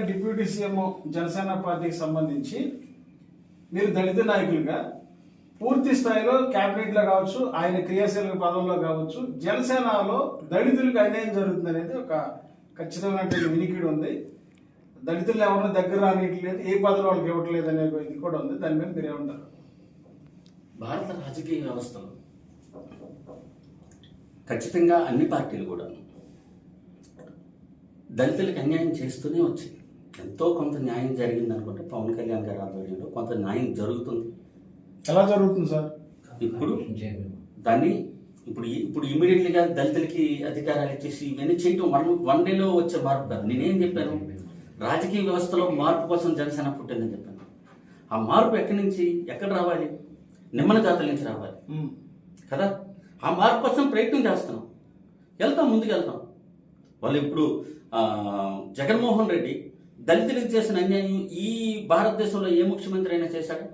Deputy CM Janasena పార్టీకి సంబంధించి మీరు దళిత నాయకులుగా పూర్తి స్థాయిలో క్యాబినెట్లో కావచ్చు, ఆయన క్రియాశీలక పదవుల్లో కావచ్చు, జనసేనలో దళితులకు అన్యాయం జరుగుతుంది అనేది ఒక ఖచ్చితమైనటువంటి వినికిడి ఉంది. దళితులు ఎవరిని దగ్గర రానియట్లేదు, ఏ పదవులు వాళ్ళకి ఇవ్వట్లేదు అనే ఇది కూడా ఉంది. దాని మీద మీరు ఏమంటారు? భారత రాజకీయ వ్యవస్థలో ఖచ్చితంగా అన్ని పార్టీలు కూడా దళితులకు అన్యాయం చేస్తూనే వచ్చింది. ఎంతో కొంత న్యాయం జరిగింది అనుకుంటే పవన్ కళ్యాణ్ గారి ఆధ్వర్యంలో కొంత న్యాయం జరుగుతుంది. ఎలా జరుగుతుంది సార్? ఇప్పుడు దాన్ని ఇప్పుడు ఇమీడియట్లీగా దళితులకి అధికారాలు ఇచ్చేసి ఇవన్నీ చేయటం వన్ డేలో వచ్చే మార్పు కాదు. నేనేం చెప్పాను, రాజకీయ వ్యవస్థలో మార్పు కోసం జనసేన పుట్టిందని చెప్పాను. ఆ మార్పు ఎక్కడి నుంచి ఎక్కడ రావాలి? నిమ్మన జాతుల నుంచి రావాలి కదా. ఆ మార్పు కోసం ప్రయత్నం చేస్తున్నాం, ముందుకు వెళ్తాం. వాళ్ళు ఇప్పుడు జగన్మోహన్ రెడ్డి దళితులకు చేసిన అన్యాయం ఈ భారతదేశంలో ఏ ముఖ్యమంత్రి అయినా చేశాడు?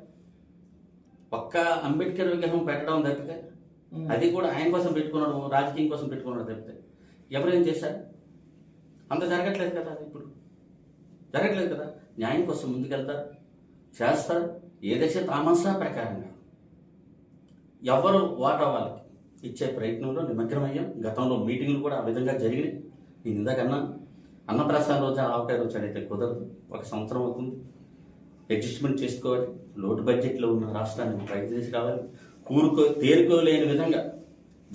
ఒక్క అంబేద్కర్ విగ్రహం పెట్టడం తప్పితే, అది కూడా ఆయన కోసం పెట్టుకున్నాడు, రాజకీయం కోసం పెట్టుకున్నాడు తప్పితే ఎవరేం చేశారు? అంత జరగట్లేదు కదా. అది ఇప్పుడు జరగట్లేదు కదా. న్యాయం కోసం ముందుకెళ్తారు, చేస్తారు. ఏదైతే తామసా ప్రకారంగా ఎవరు వాటా వాళ్ళకి ఇచ్చే ప్రయత్నంలో నిమగ్నమయ్యాం. గతంలో మీటింగ్లు కూడా ఆ విధంగా జరిగినాయి. నేను ఇందాకన్నా అన్నప్రాసాద రోజు ఆవకాయ రోజు అడిగితే కుదరదు. 1 సంవత్సరం అవుతుంది, అడ్జస్ట్మెంట్ చేసుకోవాలి. లోటు బడ్జెట్లో ఉన్న రాష్ట్రాన్ని బయట చేసి రావాలి. తేరుకోలేని విధంగా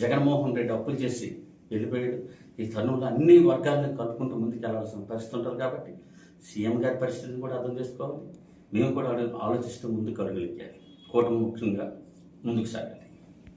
జగన్మోహన్ రెడ్డి అప్పులు చేసి వెళ్ళిపోయాడు. ఈ తరుణంలో అన్ని వర్గాలను కలుపుకుంటూ ముందుకు వెళ్ళాల్సిన పరిస్థితి ఉంటుంది. కాబట్టి సీఎం గారి పరిస్థితిని కూడా అర్థం చేసుకోవాలి. మేము కూడా ఆలోచిస్తూ ముందుకు అడుగులు ఎక్కాలి. కూటమి ముఖ్యంగా ముందుకు సాగాలి.